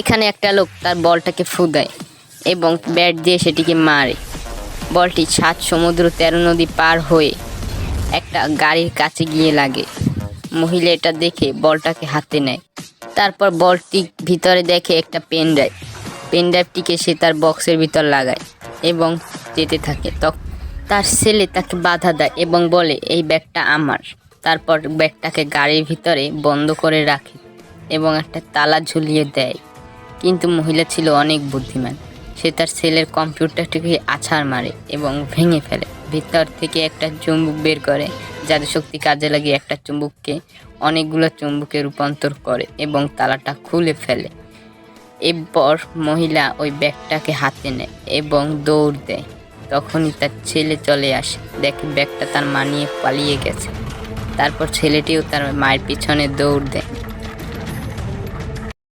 এখানে একটা লোক তার বলটাকে ফুদায় এবং ব্যাট দিয়ে সেটিকে মারে। বলটি 7 সমুদ্র 13 নদী পার হয়ে একটা গাড়ির কাছে গিয়ে লাগে। মহিলা এটা দেখে বলটাকে হাতে নেয়। তারপর বলটি ভিতরে দেখে একটা পেনড্রাইভটিকে সে তার বক্সের ভিতর লাগায় এবং যেতে থাকে। তখন তার ছেলে তাকে বাধা দেয় এবং বলে এই ব্যাগটা আমার। তারপর ব্যাগটাকে গাড়ির ভিতরে বন্ধ করে রাখে এবং একটা তালা ঝুলিয়ে দেয়। কিন্তু মহিলা ছিল অনেক বুদ্ধিমান। সে তার ছেলের কম্পিউটারটিকে আছাড় মারে এবং ভেঙে ফেলে। ভিতর থেকে একটা চুম্বক বের করে, জাদুশক্তি কাজে লাগিয়ে একটা চুম্বককে অনেকগুলো চুম্বকে রূপান্তর করে এবং তালাটা খুলে ফেলে। এরপর মহিলা ওই ব্যাগটাকে হাতে নেয় এবং দৌড় দেয়। তখনই তার ছেলে চলে আসে, দেখে ব্যাগটা তার মা নিয়ে পালিয়ে গেছে। তারপর ছেলেটিও তার মায়ের পিছনে দৌড় দেয়।